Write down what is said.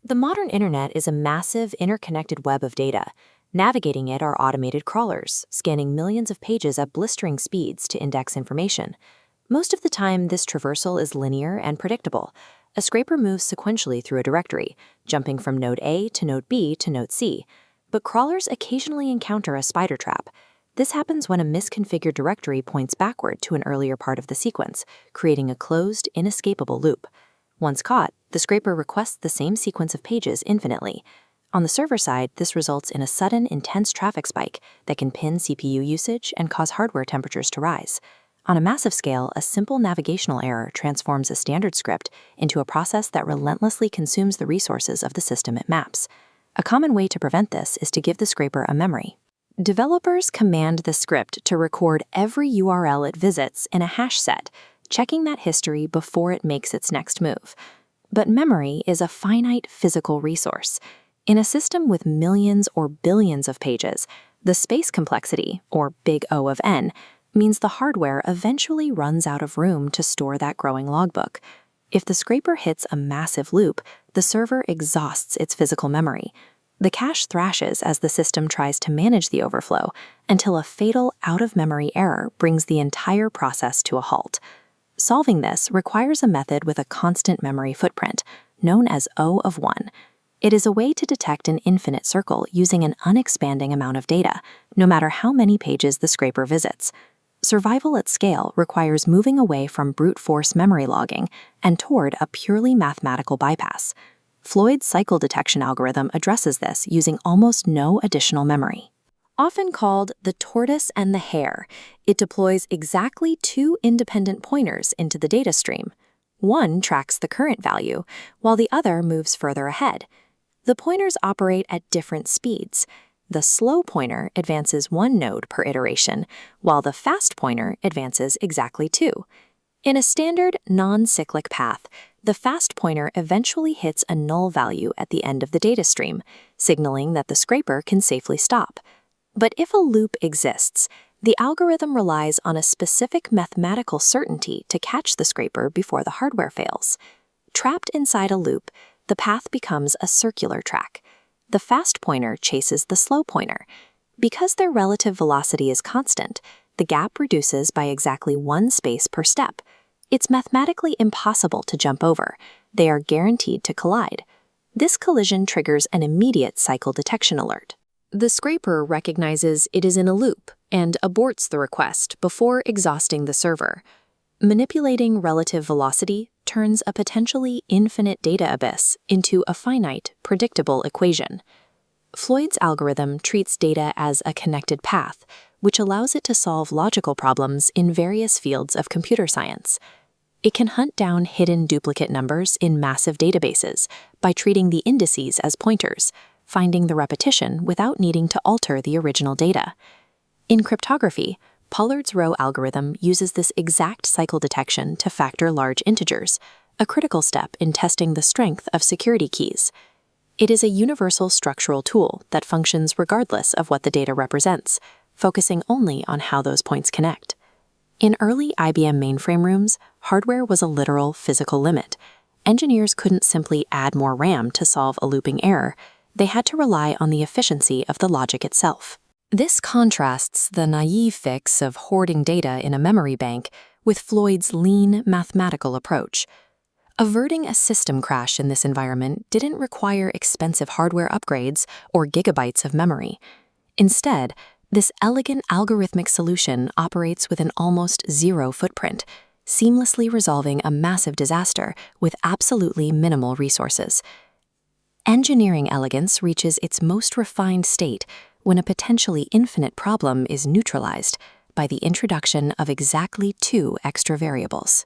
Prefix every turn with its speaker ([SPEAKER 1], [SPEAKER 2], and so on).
[SPEAKER 1] The modern internet is a massive, interconnected web of data. Navigating it are automated crawlers, scanning millions of pages at blistering speeds to index information. Most of the time, this traversal is linear and predictable. A scraper moves sequentially through a directory, jumping from node A to node B to node C. But crawlers occasionally encounter a spider trap. This happens when a misconfigured directory points backward to an earlier part of the sequence, creating a closed, inescapable loop. Once caught, the scraper requests the same sequence of pages infinitely. On the server side, this results in a sudden, intense traffic spike that can pin CPU usage and cause hardware temperatures to rise. On a massive scale, a simple navigational error transforms a standard script into a process that relentlessly consumes the resources of the system it maps. A common way to prevent this is to give the scraper a memory. Developers command the script to record every URL it visits in a hash set, checking that history before it makes its next move. But memory is a finite physical resource. In a system with millions or billions of pages, the space complexity, or big O of n, means the hardware eventually runs out of room to store that growing logbook. If the scraper hits a massive loop, the server exhausts its physical memory. The cache thrashes as the system tries to manage the overflow until a fatal out-of-memory error brings the entire process to a halt. Solving this requires a method with a constant memory footprint, known as O of 1. It is a way to detect an infinite circle using an unexpanding amount of data, no matter how many pages the scraper visits. Survival at scale requires moving away from brute force memory logging and toward a purely mathematical bypass. Floyd's cycle detection algorithm addresses this using almost no additional memory. Often called the tortoise and the hare, it deploys exactly two independent pointers into the data stream. One tracks the current value, while the other moves further ahead. The pointers operate at different speeds. The slow pointer advances one node per iteration, while the fast pointer advances exactly two. In a standard, non-cyclic path, the fast pointer eventually hits a null value at the end of the data stream, signaling that the scraper can safely stop. But if a loop exists, the algorithm relies on a specific mathematical certainty to catch the scraper before the hardware fails. Trapped inside a loop, the path becomes a circular track. The fast pointer chases the slow pointer. Because their relative velocity is constant, the gap reduces by exactly one space per step. It's mathematically impossible to jump over. They are guaranteed to collide. This collision triggers an immediate cycle detection alert. The scraper recognizes it is in a loop and aborts the request before exhausting the server. Manipulating relative velocity turns a potentially infinite data abyss into a finite, predictable equation. Floyd's algorithm treats data as a connected path, which allows it to solve logical problems in various fields of computer science. It can hunt down hidden duplicate numbers in massive databases by treating the indices as pointers, finding the repetition without needing to alter the original data. In cryptography, Pollard's row algorithm uses this exact cycle detection to factor large integers, a critical step in testing the strength of security keys. It is a universal structural tool that functions regardless of what the data represents, focusing only on how those points connect. In early IBM mainframe rooms, hardware was a literal physical limit. Engineers couldn't simply add more RAM to solve a looping error. They had to rely on the efficiency of the logic itself. This contrasts the naive fix of hoarding data in a memory bank with Floyd's lean, mathematical approach. Averting a system crash in this environment didn't require expensive hardware upgrades or gigabytes of memory. Instead, this elegant algorithmic solution operates with an almost zero footprint, seamlessly resolving a massive disaster with absolutely minimal resources. Engineering elegance reaches its most refined state when a potentially infinite problem is neutralized by the introduction of exactly two extra variables.